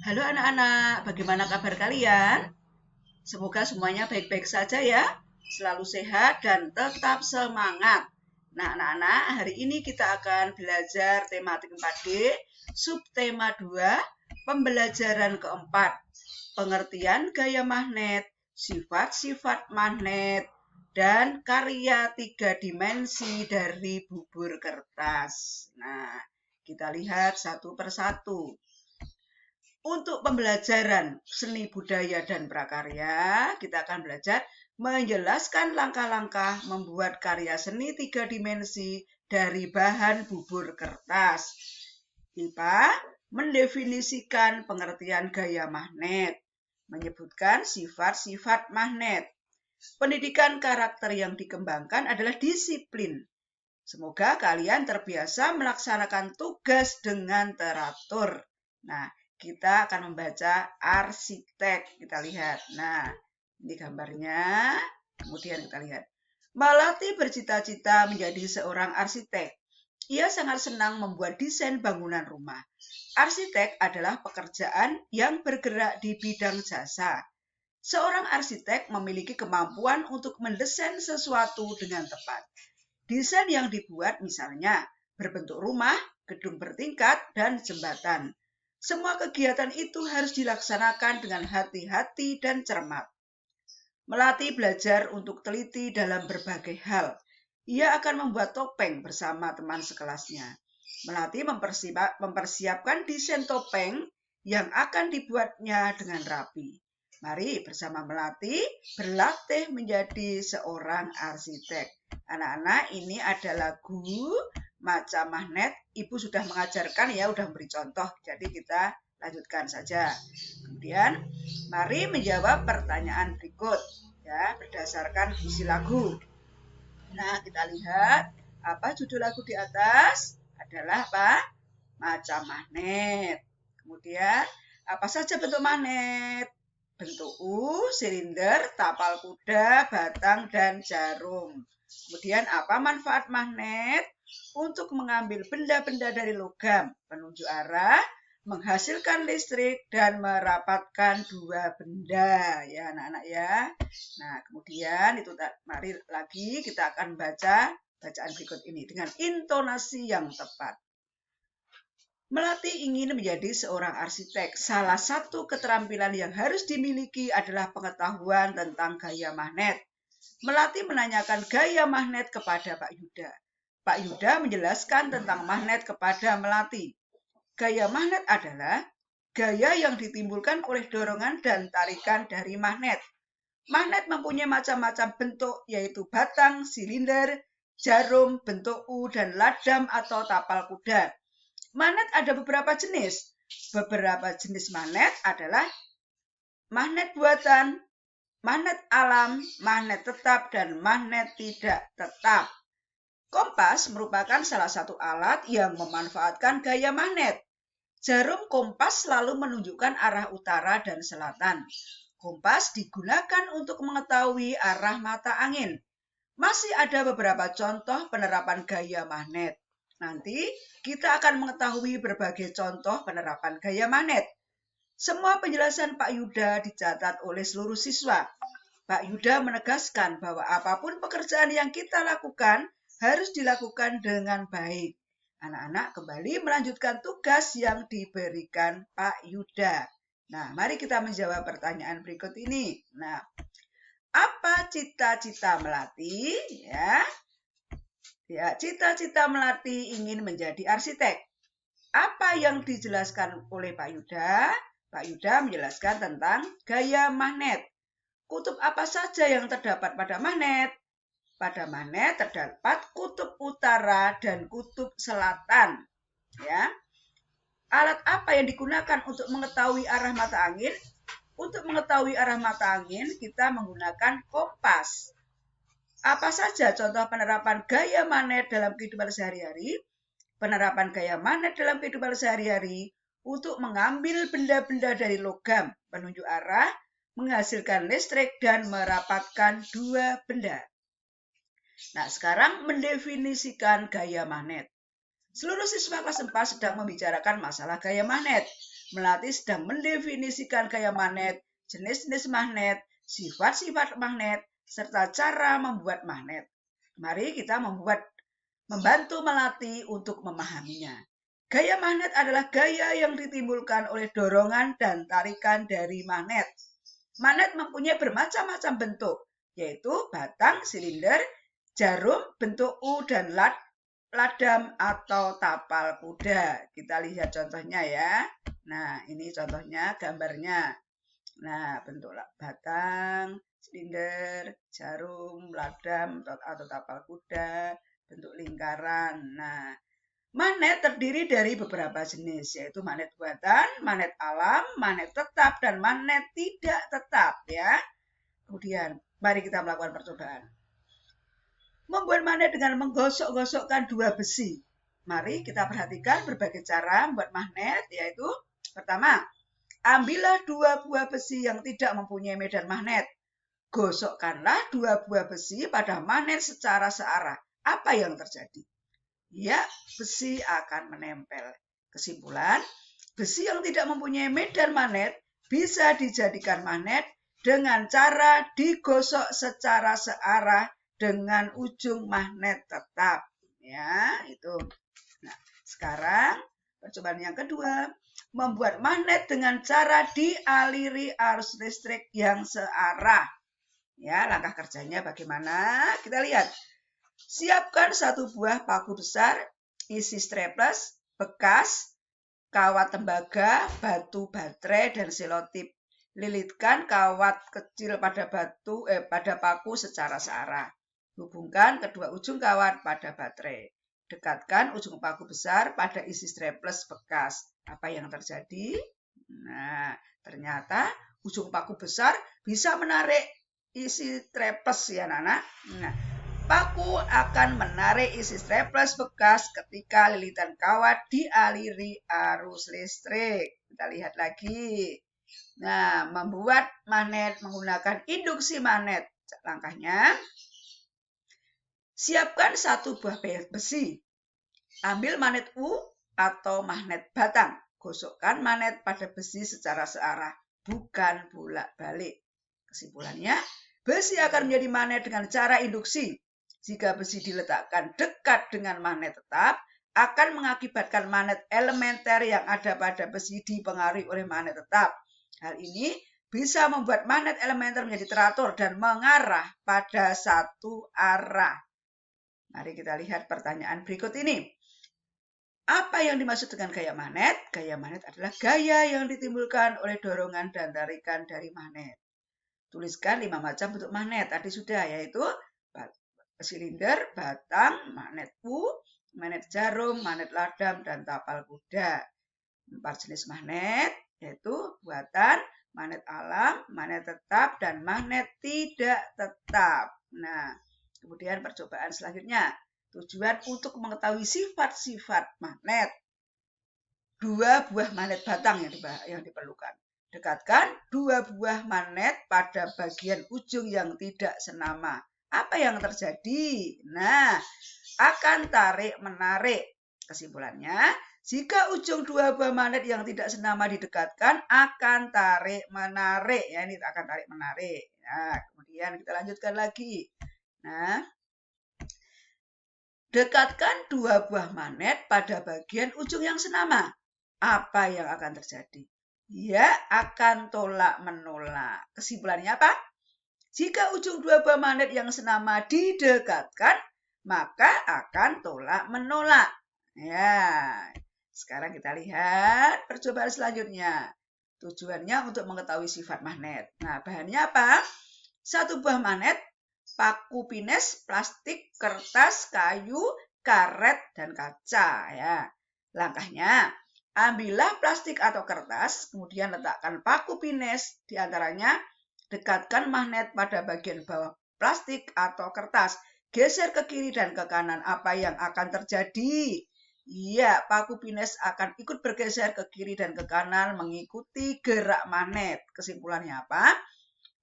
Halo anak-anak, bagaimana kabar kalian? Semoga semuanya baik-baik saja ya, selalu sehat dan tetap semangat. Nah anak-anak, hari ini kita akan belajar tematik 4D, subtema 2, pembelajaran keempat, pengertian gaya magnet, sifat-sifat magnet, dan karya 3 dimensi dari bubur kertas. Nah, kita lihat satu persatu. Untuk pembelajaran seni budaya dan prakarya, kita akan belajar menjelaskan langkah-langkah membuat karya seni 3 dimensi dari bahan bubur kertas. IPA mendefinisikan pengertian gaya magnet, menyebutkan sifat-sifat magnet. Pendidikan karakter yang dikembangkan adalah disiplin. Semoga kalian terbiasa melaksanakan tugas dengan teratur. Nah, kita akan membaca arsitek. Kita lihat. Nah, ini gambarnya. Kemudian kita lihat. Malati bercita-cita menjadi seorang arsitek. Ia sangat senang membuat desain bangunan rumah. Arsitek adalah pekerjaan yang bergerak di bidang jasa. Seorang arsitek memiliki kemampuan untuk mendesain sesuatu dengan tepat. Desain yang dibuat misalnya berbentuk rumah, gedung bertingkat, dan jembatan. Semua kegiatan itu harus dilaksanakan dengan hati-hati dan cermat. Melati belajar untuk teliti dalam berbagai hal. Ia akan membuat topeng bersama teman sekelasnya. Melati mempersiapkan desain topeng yang akan dibuatnya dengan rapi. Mari bersama Melati berlatih menjadi seorang arsitek. Anak-anak, ini ada lagu Macam Magnet. Ibu sudah mengajarkan ya, sudah memberi contoh. Jadi kita lanjutkan saja. Kemudian, mari menjawab pertanyaan berikut ya, berdasarkan isi lagu. Nah, kita lihat apa judul lagu di atas adalah apa? Macam magnet. Kemudian, apa saja bentuk magnet? Bentuk U, silinder, tapal kuda, batang, dan jarum. Kemudian apa manfaat magnet? Untuk mengambil benda-benda dari logam, penunjuk arah, menghasilkan listrik, dan merapatkan dua benda. Ya anak-anak ya. Nah kemudian itu mari lagi kita akan baca bacaan berikut ini dengan intonasi yang tepat. Melati ingin menjadi seorang arsitek. Salah satu keterampilan yang harus dimiliki adalah pengetahuan tentang gaya magnet. Melati menanyakan gaya magnet kepada Pak Yuda. Pak Yuda menjelaskan tentang magnet kepada Melati. Gaya magnet adalah gaya yang ditimbulkan oleh dorongan dan tarikan dari magnet. Magnet mempunyai macam-macam bentuk, yaitu batang, silinder, jarum, bentuk U, dan ladam atau tapal kuda. Magnet ada beberapa jenis. Beberapa jenis magnet adalah magnet buatan, magnet alam, magnet tetap, dan magnet tidak tetap. Kompas merupakan salah satu alat yang memanfaatkan gaya magnet. Jarum kompas selalu menunjukkan arah utara dan selatan. Kompas digunakan untuk mengetahui arah mata angin. Masih ada beberapa contoh penerapan gaya magnet. Nanti kita akan mengetahui berbagai contoh penerapan gaya magnet. Semua penjelasan Pak Yuda dicatat oleh seluruh siswa. Pak Yuda menegaskan bahwa apapun pekerjaan yang kita lakukan harus dilakukan dengan baik. Anak-anak kembali melanjutkan tugas yang diberikan Pak Yuda. Nah, mari kita menjawab pertanyaan berikut ini. Nah, apa cita-cita Melati? Ya, cita-cita Melati ingin menjadi arsitek. Apa yang dijelaskan oleh Pak Yuda? Pak Yuda menjelaskan tentang gaya magnet. Kutub apa saja yang terdapat pada magnet? Pada magnet terdapat kutub utara dan kutub selatan. Ya. Alat apa yang digunakan untuk mengetahui arah mata angin? Untuk mengetahui arah mata angin, kita menggunakan kompas. Apa saja contoh penerapan gaya magnet dalam kehidupan sehari-hari? Penerapan gaya magnet dalam kehidupan sehari-hari untuk mengambil benda-benda dari logam, penunjuk arah, menghasilkan listrik, dan merapatkan dua benda. Nah, sekarang mendefinisikan gaya magnet. Seluruh siswa kelas 4 sedang membicarakan masalah gaya magnet. Melati sedang mendefinisikan gaya magnet, jenis-jenis magnet, sifat-sifat magnet, serta cara membuat magnet. Mari kita membantu Melati untuk memahaminya. Gaya magnet adalah gaya yang ditimbulkan oleh dorongan dan tarikan dari magnet. Magnet mempunyai bermacam-macam bentuk, yaitu batang, silinder, jarum, bentuk U, dan ladam atau tapal kuda. Kita lihat contohnya ya. Nah, ini contohnya gambarnya. Nah, bentuk batang, silinder, jarum, ladam atau tapal kuda, bentuk lingkaran. Nah, magnet terdiri dari beberapa jenis, yaitu magnet buatan, magnet alam, magnet tetap, dan magnet tidak tetap ya. Kemudian, mari kita melakukan percobaan. Membuat magnet dengan menggosok-gosokkan dua besi. Mari kita perhatikan berbagai cara membuat magnet, yaitu pertama, ambillah dua buah besi yang tidak mempunyai medan magnet. Gosokkanlah dua buah besi pada magnet secara searah. Apa yang terjadi? Ya, besi akan menempel. Kesimpulan, besi yang tidak mempunyai medan magnet bisa dijadikan magnet dengan cara digosok secara searah dengan ujung magnet tetap. Ya, itu. Nah, sekarang percobaan yang kedua, membuat magnet dengan cara dialiri arus listrik yang searah. Ya, langkah kerjanya bagaimana? Kita lihat. Siapkan satu buah paku besar, isi strapless, bekas, kawat tembaga, batu baterai, dan selotip. Lilitkan kawat kecil pada paku secara searah. Hubungkan kedua ujung kawat pada baterai. Dekatkan ujung paku besar pada isi strapless bekas. Apa yang terjadi? Nah, ternyata ujung paku besar bisa menarik isi strapless ya, anak-anak. Nah, paku akan menarik isi strapless bekas ketika lilitan kawat dialiri arus listrik. Kita lihat lagi. Nah, membuat magnet menggunakan induksi magnet. Langkahnya, siapkan satu buah besi. Ambil magnet U atau magnet batang. Gosokkan magnet pada besi secara searah, bukan bolak-balik. Kesimpulannya, besi akan menjadi magnet dengan cara induksi. Jika besi diletakkan dekat dengan magnet tetap, akan mengakibatkan magnet elementer yang ada pada besi dipengaruhi oleh magnet tetap. Hal ini bisa membuat magnet elementer menjadi teratur dan mengarah pada satu arah. Mari kita lihat pertanyaan berikut ini. Apa yang dimaksud dengan gaya magnet? Gaya magnet adalah gaya yang ditimbulkan oleh dorongan dan tarikan dari magnet. Tuliskan 5 macam bentuk magnet. Tadi sudah, yaitu silinder, batang, magnet U, magnet jarum, magnet ladam, dan tapal kuda. 4 jenis magnet, yaitu buatan, magnet alam, magnet tetap, dan magnet tidak tetap. Nah, kemudian percobaan selanjutnya. Tujuan untuk mengetahui sifat-sifat magnet. 2 buah magnet batang yang diperlukan. Dekatkan 2 buah magnet pada bagian ujung yang tidak senama. Apa yang terjadi? Nah, akan tarik-menarik. Kesimpulannya, jika ujung 2 buah magnet yang tidak senama didekatkan, akan tarik-menarik. Ya, ini akan tarik-menarik. Nah, kemudian kita lanjutkan lagi. Nah, dekatkan 2 buah magnet pada bagian ujung yang senama. Apa yang akan terjadi? Ya, akan tolak-menolak. Kesimpulannya apa? Jika ujung 2 buah magnet yang senama didekatkan, maka akan tolak-menolak. Ya, sekarang kita lihat percobaan selanjutnya. Tujuannya untuk mengetahui sifat magnet. Nah, bahannya apa? 1 buah magnet, paku pines, plastik, kertas, kayu, karet, dan kaca. Ya. Langkahnya, ambillah plastik atau kertas, kemudian letakkan paku pines di antaranya, dekatkan magnet pada bagian bawah plastik atau kertas. Geser ke kiri dan ke kanan. Apa yang akan terjadi? Iya, paku pines akan ikut bergeser ke kiri dan ke kanan mengikuti gerak magnet. Kesimpulannya apa?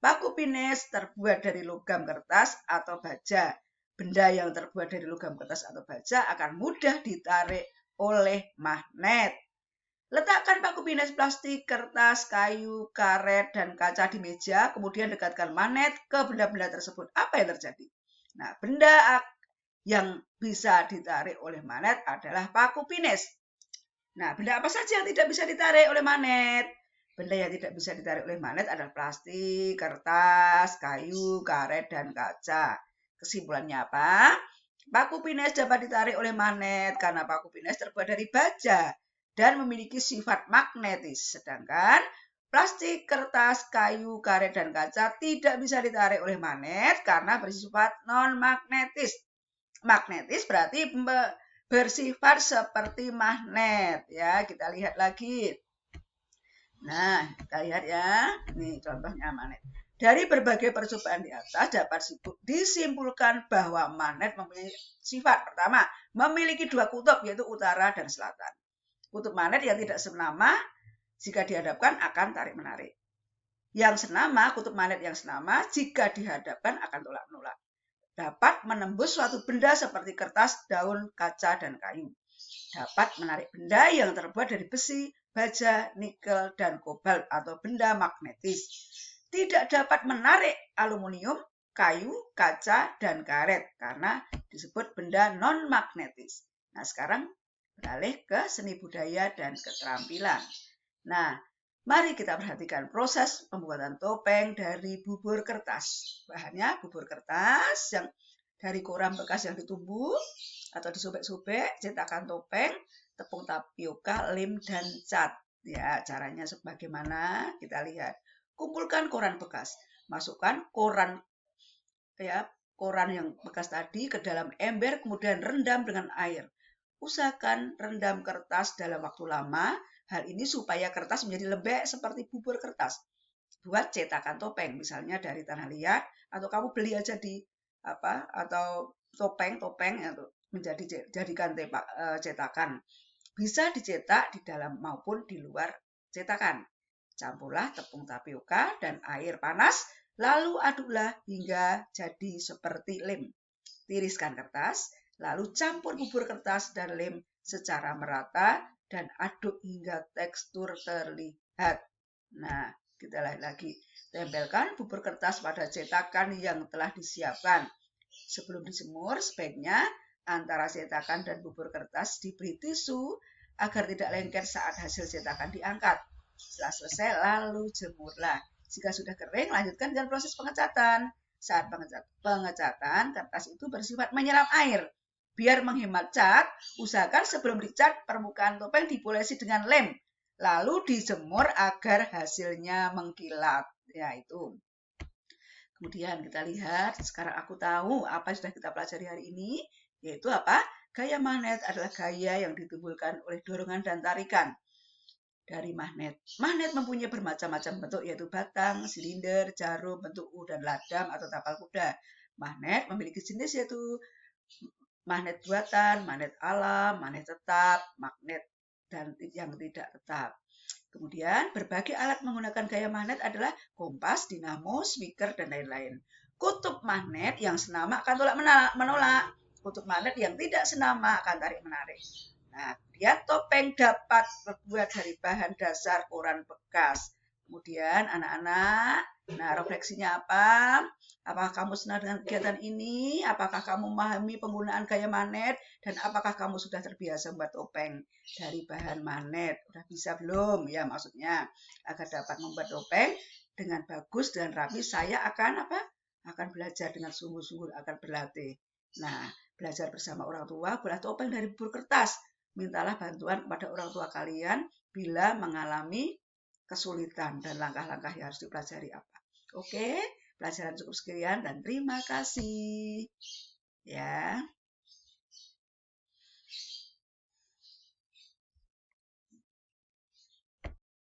Paku pines terbuat dari logam kertas atau baja. Benda yang terbuat dari logam kertas atau baja akan mudah ditarik oleh magnet. Letakkan paku pines plastik, kertas, kayu, karet, dan kaca di meja, kemudian dekatkan magnet ke benda-benda tersebut. Apa yang terjadi? Nah, benda yang bisa ditarik oleh magnet adalah paku pines. Nah, benda apa saja yang tidak bisa ditarik oleh magnet? Benda yang tidak bisa ditarik oleh magnet adalah plastik, kertas, kayu, karet, dan kaca. Kesimpulannya apa? Paku pines dapat ditarik oleh magnet karena paku pines terbuat dari baja dan memiliki sifat magnetis. Sedangkan plastik, kertas, kayu, karet, dan kaca tidak bisa ditarik oleh magnet karena bersifat non-magnetis. Magnetis berarti bersifat seperti magnet. Ya, kita lihat lagi. Nah, kita lihat ya. Ini contohnya magnet. Dari berbagai percobaan di atas dapat disimpulkan bahwa magnet memiliki sifat. Pertama, memiliki dua kutub yaitu utara dan selatan. Kutub magnet yang tidak senama jika dihadapkan akan tarik-menarik. Yang senama, kutub magnet yang senama jika dihadapkan akan tolak-menolak. Dapat menembus suatu benda seperti kertas, daun, kaca, dan kayu. Dapat menarik benda yang terbuat dari besi, baja, nikel, dan kobalt atau benda magnetis. Tidak dapat menarik aluminium, kayu, kaca, dan karet karena disebut benda non-magnetis. Nah, sekarang beralih ke seni budaya dan keterampilan. Nah, mari kita perhatikan proses pembuatan topeng dari bubur kertas. Bahannya bubur kertas yang dari koran bekas yang ditumbuk atau disobek-sobek, cetakan topeng, tepung tapioka, lem, dan cat. Ya, caranya sebagaimana kita lihat. Kumpulkan koran bekas, masukkan koran yang bekas tadi ke dalam ember, kemudian rendam dengan air. Usahakan rendam kertas dalam waktu lama. Hal ini supaya kertas menjadi lembek seperti bubur kertas. Buat cetakan topeng, misalnya dari tanah liat, atau kamu beli aja di atau topeng menjadi jadikan cetakan. Bisa dicetak di dalam maupun di luar cetakan. Campurlah tepung tapioka dan air panas, lalu aduklah hingga jadi seperti lem. Tiriskan kertas, lalu campur bubur kertas dan lem secara merata dan aduk hingga tekstur terlihat. Nah, kita lihat lagi. Tempelkan bubur kertas pada cetakan yang telah disiapkan. Sebelum dijemur, sebaiknya antara cetakan dan bubur kertas diberi tisu agar tidak lengket saat hasil cetakan diangkat. Setelah selesai, lalu jemurlah. Jika sudah kering, lanjutkan dengan proses pengecatan. Saat pengecatan, kertas itu bersifat menyerap air. Biar menghemat cat, usahakan sebelum dicat, permukaan topeng dipolesi dengan lem. Lalu dijemur agar hasilnya mengkilat. Ya, itu. Kemudian kita lihat, sekarang aku tahu apa yang sudah kita pelajari hari ini, yaitu apa? Gaya magnet adalah gaya yang ditimbulkan oleh dorongan dan tarikan dari magnet. Magnet mempunyai bermacam-macam bentuk, yaitu batang, silinder, jarum, bentuk U, dan ladam atau tapal kuda. Magnet memiliki jenis yaitu magnet buatan, magnet alam, magnet tetap, magnet dan yang tidak tetap. Kemudian berbagai alat menggunakan gaya magnet adalah kompas, dinamo, speaker, dan lain-lain. Kutub magnet yang senama akan tolak-menolak. Kutub magnet yang tidak senama akan tarik-menarik. Nah, kemudian topeng dapat terbuat dari bahan dasar koran bekas. Kemudian anak-anak, nah refleksinya apa? Apakah kamu senang dengan kegiatan ini? Apakah kamu memahami penggunaan gaya magnet? Dan apakah kamu sudah terbiasa membuat topeng dari bahan magnet? Udah bisa belum? Ya, maksudnya agar dapat membuat topeng dengan bagus dan rapi, saya akan akan belajar dengan sungguh-sungguh, akan berlatih. Nah, belajar bersama orang tua, buat topeng dari bubur kertas. Mintalah bantuan kepada orang tua kalian bila mengalami kesulitan dan langkah-langkah yang harus dipelajari apa. Oke, pelajaran cukup sekian dan terima kasih. Ya.